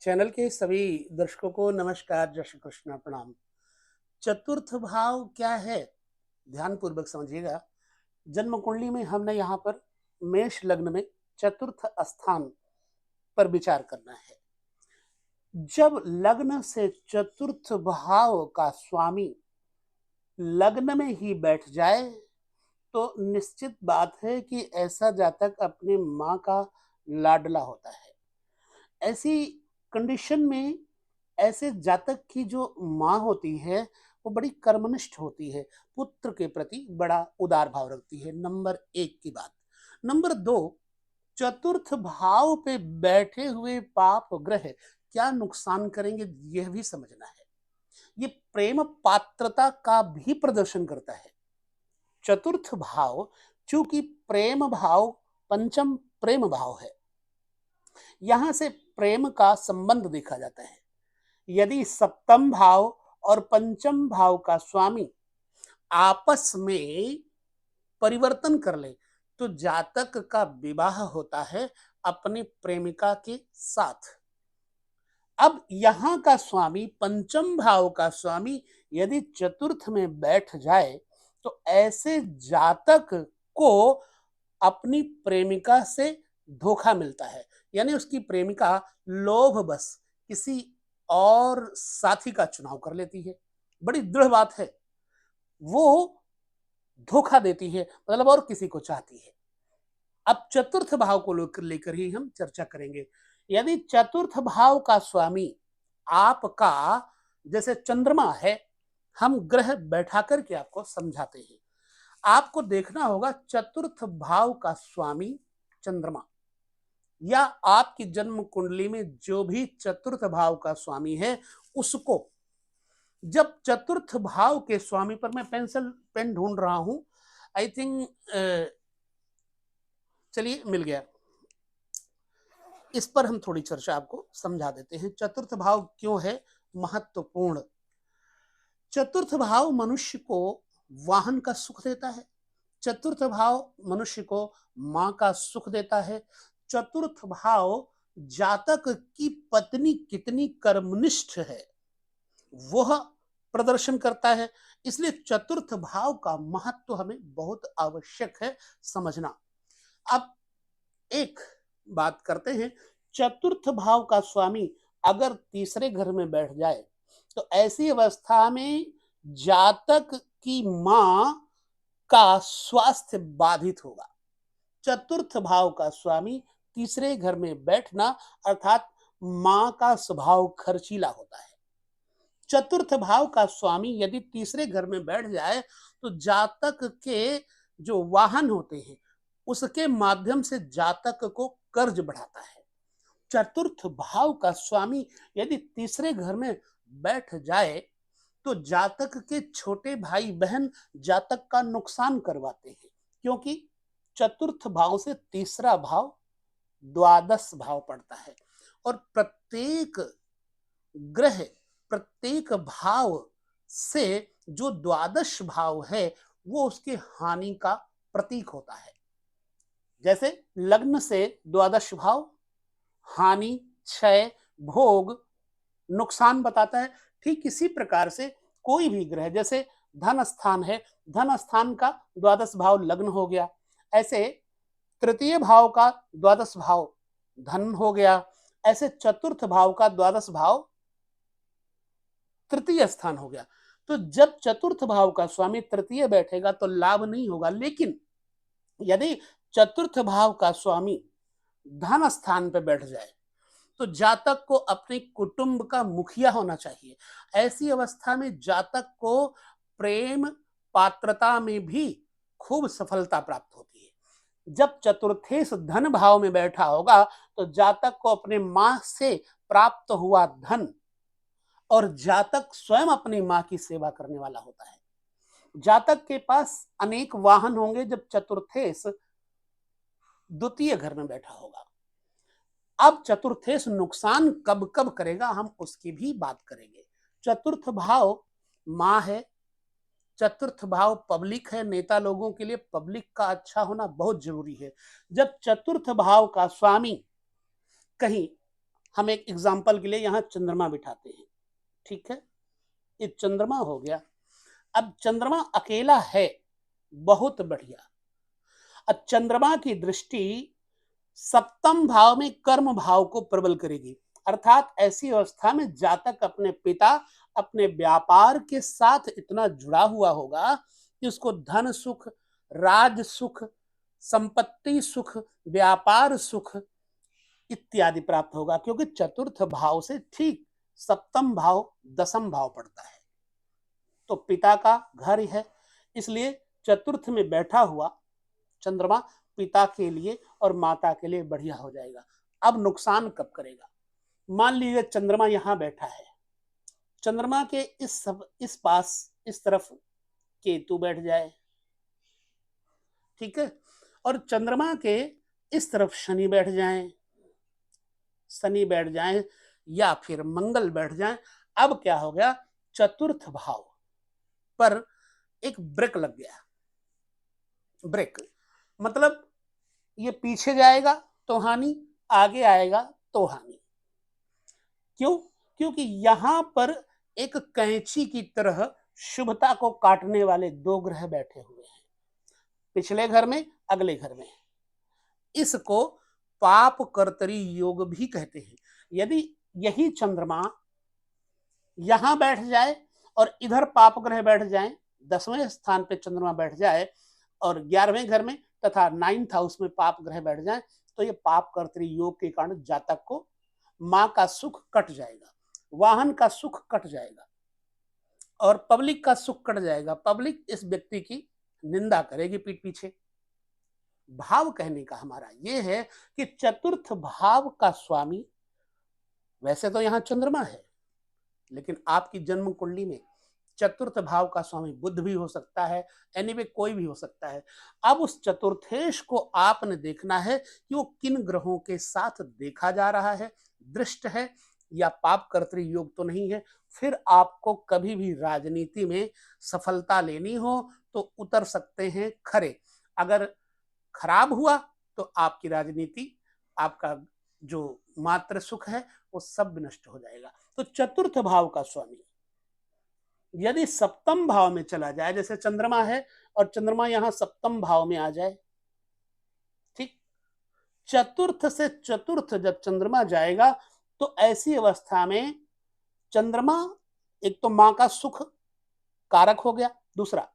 Channel के सभी दर्शकों को नमस्कार, जय श्री कृष्ण, प्रणाम। चतुर्थ भाव क्या है? ध्यान पूर्वक समझिएगा। जन्म कुंडली में हमने यहाँ पर मेष लग्न में चतुर्थ स्थान पर विचार करना है। जब लग्न से चतुर्थ भाव का स्वामी लग्न में ही बैठ जाए तो निश्चित बात है कि ऐसा जातक अपने माँ का लाडला होता है। ऐसी कंडीशन में ऐसे जातक की जो माँ होती है वो बड़ी कर्मनिष्ठ होती है, पुत्र के प्रति बड़ा उदार भाव रखती है। नंबर एक की बात। नंबर दो, चतुर्थ भाव पे बैठे हुए पाप ग्रह क्या नुकसान करेंगे यह भी समझना है। ये प्रेम पात्रता का भी प्रदर्शन करता है। चतुर्थ भाव चूंकि प्रेम भाव पंचम प्रेम भाव है, यहां से प्रेम का संबंध देखा जाता है। यदि सप्तम भाव और पंचम भाव का स्वामी आपस में परिवर्तन कर ले तो जातक का विवाह होता है अपनी प्रेमिका के साथ। अब यहां का स्वामी, पंचम भाव का स्वामी यदि चतुर्थ में बैठ जाए तो ऐसे जातक को अपनी प्रेमिका से धोखा मिलता है। यानी उसकी प्रेमिका लोभवश किसी और साथी का चुनाव कर लेती है। बड़ी दृढ़ बात है, वो धोखा देती है, मतलब और किसी को चाहती है। अब चतुर्थ भाव को लेकर ही हम चर्चा करेंगे। यदि चतुर्थ भाव का स्वामी आपका जैसे चंद्रमा है, हम ग्रह बैठा करके आपको समझाते हैं। आपको देखना होगा चतुर्थ भाव का स्वामी चंद्रमा या आपकी जन्म कुंडली में जो भी चतुर्थ भाव का स्वामी है उसको जब चतुर्थ भाव के स्वामी पर, मैं पेंसिल पेन ढूंढ रहा हूं, आई थिंक चलिए मिल गया। इस पर हम थोड़ी चर्चा आपको समझा देते हैं। चतुर्थ भाव क्यों है महत्वपूर्ण? चतुर्थ भाव मनुष्य को वाहन का सुख देता है। चतुर्थ भाव मनुष्य को मां का सुख देता है। चतुर्थ भाव जातक की पत्नी कितनी कर्मनिष्ठ है वह प्रदर्शन करता है। इसलिए चतुर्थ भाव का महत्व हमें बहुत आवश्यक है समझना। अब एक बात करते हैं, चतुर्थ भाव का स्वामी अगर तीसरे घर में बैठ जाए तो ऐसी अवस्था में जातक की मां का स्वास्थ्य बाधित होगा। चतुर्थ भाव का स्वामी तीसरे घर में बैठना अर्थात मां का स्वभाव खर्चीला होता है। चतुर्थ भाव का स्वामी यदि तीसरे घर में बैठ जाए तो जातक के जो वाहन होते हैं उसके माध्यम से जातक को कर्ज बढ़ाता है। चतुर्थ भाव का स्वामी यदि तीसरे घर में बैठ जाए तो जातक के छोटे भाई बहन जातक का नुकसान करवाते हैं, क्योंकि चतुर्थ भाव से तीसरा भाव द्वादश भाव पड़ता है और प्रत्येक ग्रह, प्रत्येक भाव से जो द्वादश भाव है वो उसके हानि का प्रतीक होता है। जैसे लग्न से द्वादश भाव हानि, क्षय, भोग, नुकसान बताता है, ठीक इसी प्रकार से कोई भी ग्रह, जैसे धन स्थान है, धन स्थान का द्वादश भाव लग्न हो गया, ऐसे तृतीय भाव का द्वादश भाव धन हो गया, ऐसे चतुर्थ भाव का द्वादश भाव तृतीय स्थान हो गया। तो जब चतुर्थ भाव का स्वामी तृतीय बैठेगा तो लाभ नहीं होगा, लेकिन यदि चतुर्थ भाव का स्वामी धन स्थान पर बैठ जाए तो जातक को अपने कुटुंब का मुखिया होना चाहिए। ऐसी अवस्था में जातक को प्रेम पात्रता में भी खूब सफलता प्राप्त होती है। जब चतुर्थेश धन भाव में बैठा होगा तो जातक को अपने मां से प्राप्त हुआ धन, और जातक स्वयं अपनी मां की सेवा करने वाला होता है। जातक के पास अनेक वाहन होंगे जब चतुर्थेश द्वितीय घर में बैठा होगा। अब चतुर्थेश नुकसान कब कब करेगा हम उसकी भी बात करेंगे। चतुर्थ भाव मां है, चतुर्थ भाव पब्लिक है, नेता लोगों के लिए पब्लिक का अच्छा होना बहुत जरूरी है। जब चतुर्थ भाव का स्वामी कहीं हम एक एग्जाम्पल के लिए यहाँ चंद्रमा बिठाते हैं, ठीक है, ये चंद्रमा हो गया। अब चंद्रमा अकेला है, बहुत बढ़िया। अब चंद्रमा की दृष्टि सप्तम भाव में कर्म भाव को प्रबल करेगी, अर्थात ऐसी अवस्था में जातक अपने पिता अपने व्यापार के साथ इतना जुड़ा हुआ होगा कि उसको धन सुख, राज सुख, संपत्ति सुख, व्यापार सुख इत्यादि प्राप्त होगा, क्योंकि चतुर्थ भाव से ठीक सप्तम भाव दसम भाव पड़ता है, तो पिता का घर है, इसलिए चतुर्थ में बैठा हुआ चंद्रमा पिता के लिए और माता के लिए बढ़िया हो जाएगा। अब नुकसान कब करेगा? मान लीजिए चंद्रमा यहां बैठा है, चंद्रमा के इस पास इस तरफ केतु बैठ जाए, ठीक है, और चंद्रमा के इस तरफ शनि बैठ जाए, या फिर मंगल बैठ जाए। अब क्या हो गया? चतुर्थ भाव पर एक ब्रेक लग गया। ब्रेक मतलब ये पीछे जाएगा तो हानि, आगे आएगा तो हानि। क्यों? क्योंकि यहां पर एक कैंची की तरह शुभता को काटने वाले दो ग्रह बैठे हुए हैं, पिछले घर में अगले घर में। इसको पाप कर्तरी योग भी कहते हैं। यदि यही चंद्रमा यहां बैठ जाए और इधर पाप ग्रह बैठ जाए, 10वें स्थान पे चंद्रमा बैठ जाए और 11वें घर में तथा 9th हाउस में पाप ग्रह बैठ जाए, तो ये पाप कर्तरी योग के कारण जातक को मां का सुख कट जाएगा, वाहन का सुख कट जाएगा और पब्लिक का सुख कट जाएगा। पब्लिक इस व्यक्ति की निंदा करेगी पीठ पीछे। भाव कहने का हमारा ये है कि चतुर्थ भाव का स्वामी, वैसे तो यहां चंद्रमा है, लेकिन आपकी जन्म कुंडली में चतुर्थ भाव का स्वामी बुध भी हो सकता है, एनीवे कोई भी हो सकता है। अब उस चतुर्थेश को आपने देखना है कि वो किन ग्रहों के साथ देखा जा रहा है, दृष्ट है या पाप कर्तृ योग तो नहीं है। फिर आपको कभी भी राजनीति में सफलता लेनी हो तो उतर सकते हैं खरे। अगर खराब हुआ तो आपकी राजनीति, आपका जो मात्र सुख है वो सब नष्ट हो जाएगा। तो चतुर्थ भाव का स्वामी यदि सप्तम भाव में चला जाए, जैसे चंद्रमा है और चंद्रमा यहां सप्तम भाव में आ जाए, ठीक, चतुर्थ से चतुर्थ जब चंद्रमा जाएगा तो ऐसी अवस्था में चंद्रमा एक तो मां का सुख कारक हो गया, दूसरा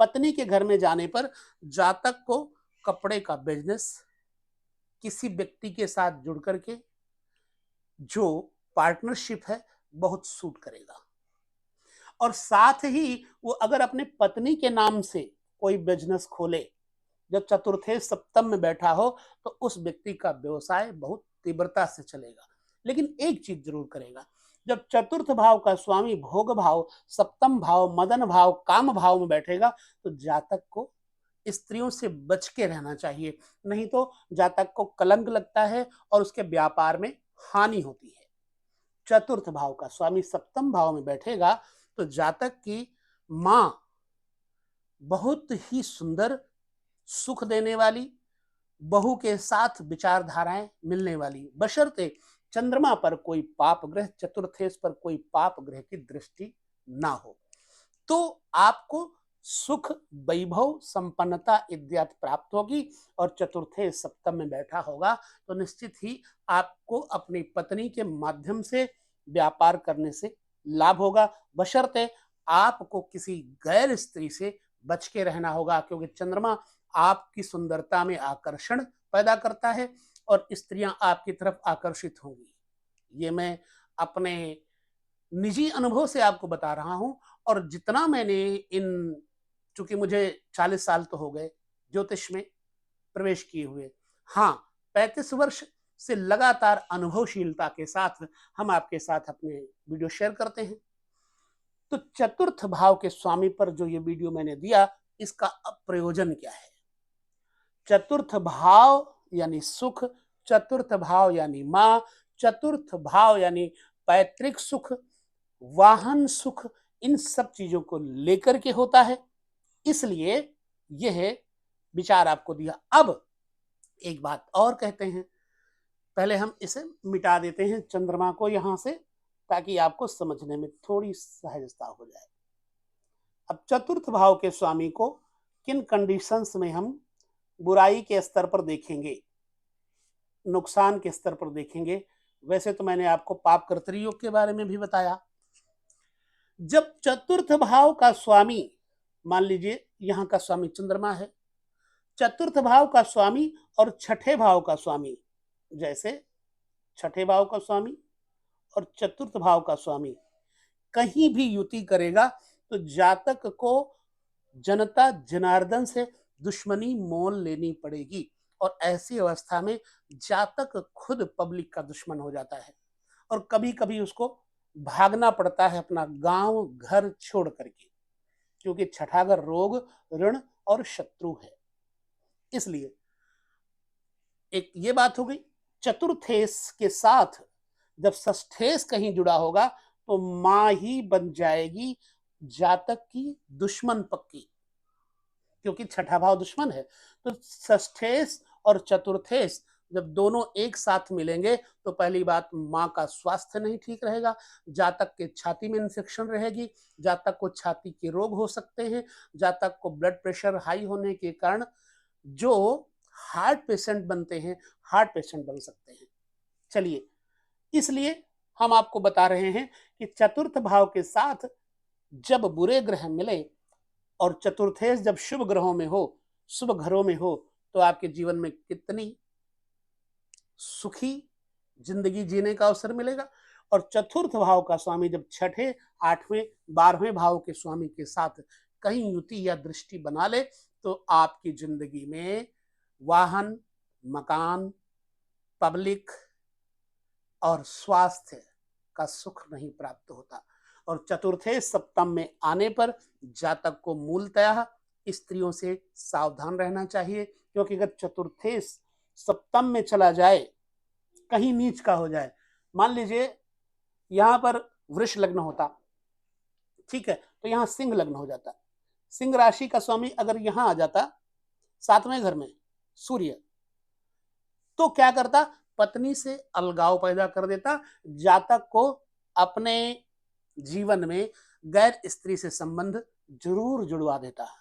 पत्नी के घर में जाने पर जातक को कपड़े का बिजनेस किसी व्यक्ति के साथ जुड़ करके जो पार्टनरशिप है बहुत सूट करेगा। और साथ ही वो अगर अपने पत्नी के नाम से कोई बिजनेस खोले, जब चतुर्थे सप्तम में बैठा हो तो उस व्यक्ति का व्यवसाय बहुत तीव्रता से चलेगा। लेकिन एक चीज जरूर करेगा, जब चतुर्थ भाव का स्वामी भोग भाव, सप्तम भाव, मदन भाव, काम भाव में बैठेगा तो जातक को स्त्रियों से बच के रहना चाहिए, नहीं तो जातक को कलंक लगता है और उसके व्यापार में हानि होती है। चतुर्थ भाव का स्वामी सप्तम भाव में बैठेगा तो जातक की मां बहुत ही सुंदर, सुख देने वाली, बहू के साथ विचारधाराएं मिलने वाली, बशर्ते चंद्रमा पर कोई पाप ग्रह, चतुर्थेश पर कोई पाप ग्रह की दृष्टि ना हो, तो आपको सुख, वैभव, संपन्नता इत्यादि प्राप्त होगी। और चतुर्थे सप्तम में बैठा होगा तो निश्चित ही आपको अपनी पत्नी के माध्यम से व्यापार करने से लाभ होगा, बशर्ते आपको किसी गैर स्त्री से बच के रहना होगा, क्योंकि चंद्रमा आपकी सुंदरता में आकर्षण पैदा करता है और स्त्रियां आपकी तरफ आकर्षित होंगी। ये मैं अपने निजी अनुभव से आपको बता रहा हूं। और जितना मैंने चूंकि मुझे 40 साल तो हो गए ज्योतिष में प्रवेश किए हुए, हाँ 35 वर्ष से लगातार अनुभवशीलता के साथ हम आपके साथ अपने वीडियो शेयर करते हैं। तो चतुर्थ भाव के स्वामी पर जो ये वीडियो मैंने दिया, इसका प्रयोजन क्या है? चतुर्थ भाव यानी सुख, चतुर्थ भाव यानी मां, चतुर्थ भाव यानी पैतृक सुख, वाहन सुख, इन सब चीजों को लेकर के होता है, इसलिए यह विचार आपको दिया। अब एक बात और कहते हैं पहले हम इसे मिटा देते हैं चंद्रमा को यहां से, ताकि आपको समझने में थोड़ी सहजता हो जाए। अब चतुर्थ भाव के स्वामी को किन कंडीशंस में हम बुराई के स्तर पर देखेंगे, नुकसान के स्तर पर देखेंगे। वैसे तो मैंने आपको पाप कर्तृयोग के बारे में भी बताया। जब चतुर्थ भाव का स्वामी, मान लीजिए यहां का स्वामी चंद्रमा है, चतुर्थ भाव का स्वामी और छठे भाव का स्वामी, जैसे छठे भाव का स्वामी और चतुर्थ भाव का स्वामी कहीं भी युति करेगा तो जातक को जनता जनार्दन से दुश्मनी मोल लेनी पड़ेगी, और ऐसी अवस्था में जातक खुद पब्लिक का दुश्मन हो जाता है और कभी कभी उसको भागना पड़ता है अपना गांव घर छोड़ करके, क्योंकि छठा घर रोग, ऋण और शत्रु है। इसलिए एक ये बात हो गई। चतुर्थेश के साथ जब षष्ठेश कहीं जुड़ा होगा तो मां ही बन जाएगी जातक की दुश्मन पक्की, क्योंकि छठा भाव दुश्मन है। तो षष्ठेश और चतुर्थेश जब दोनों एक साथ मिलेंगे तो पहली बात, मां का स्वास्थ्य नहीं ठीक रहेगा, जातक के छाती में इन्फेक्शन रहेगी, जातक को छाती के रोग हो सकते हैं, जातक को ब्लड प्रेशर हाई होने के कारण जो हार्ट पेशेंट बनते हैं, हार्ट पेशेंट बन सकते हैं। चलिए, इसलिए हम आपको बता रहे हैं कि चतुर्थ भाव के साथ जब बुरे ग्रह मिले और चतुर्थेश जब शुभ ग्रहों में हो, शुभ घरों में हो, तो आपके जीवन में कितनी सुखी जिंदगी जीने का अवसर मिलेगा। और चतुर्थ भाव का स्वामी जब छठे, आठवें, 12वें भाव के स्वामी के साथ कहीं युति या दृष्टि बना ले तो आपकी जिंदगी में वाहन, मकान, पब्लिक और स्वास्थ्य का सुख नहीं प्राप्त होता। और चतुर्थे सप्तम में आने पर जातक को मूलतः स्त्रियों से सावधान रहना चाहिए, क्योंकि अगर चतुर्थे सप्तम में चला जाए, कहीं नीच का हो जाए, मान लीजिए यहां पर वृष लग्न होता, ठीक है, तो यहां सिंह लग्न हो जाता, सिंह राशि का स्वामी अगर यहां आ जाता 7वें घर में सूर्य, तो क्या करता, पत्नी से अलगाव पैदा कर देता, जातक को अपने जीवन में गैर स्त्री से संबंध जरूर जुड़वा देता है।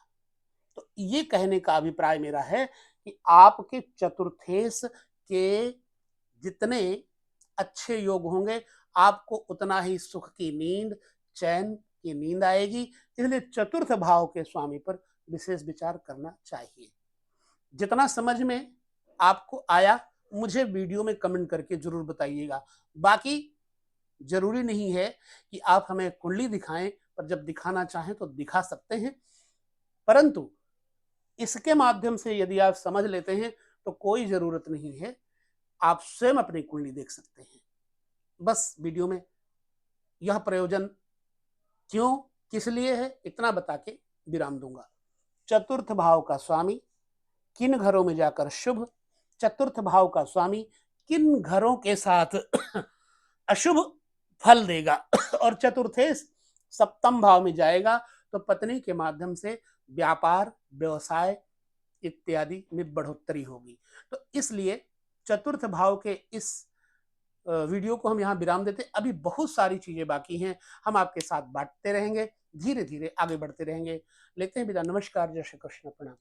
तो ये कहने का अभिप्राय मेरा है कि आपके चतुर्थेश के जितने अच्छे योग होंगे, आपको उतना ही सुख की नींद, चैन की नींद आएगी। इसलिए चतुर्थ भाव के स्वामी पर विशेष विचार करना चाहिए। जितना समझ में आपको आया मुझे वीडियो में कमेंट करके जरूर बताइएगा। बाकी जरूरी नहीं है कि आप हमें कुंडली दिखाएं, पर जब दिखाना चाहें तो दिखा सकते हैं, परंतु इसके माध्यम से यदि आप समझ लेते हैं तो कोई जरूरत नहीं है, आप स्वयं अपनी कुंडली देख सकते हैं। बस वीडियो में यह प्रयोजन क्यों, किस लिए है, इतना बता के विराम दूंगा। चतुर्थ भाव का स्वामी किन घरों में जाकर शुभ, चतुर्थ भाव का स्वामी किन घरों के साथ अशुभ फल देगा, और चतुर्थेश सप्तम भाव में जाएगा तो पत्नी के माध्यम से व्यापार, व्यवसाय इत्यादि में बढ़ोतरी होगी। तो इसलिए चतुर्थ भाव के इस वीडियो को हम यहाँ विराम देते। अभी बहुत सारी चीजें बाकी हैं, हम आपके साथ बांटते रहेंगे, धीरे धीरे आगे बढ़ते रहेंगे। लेते हैं विदा, नमस्कार, जय श्री कृष्ण, प्रणाम।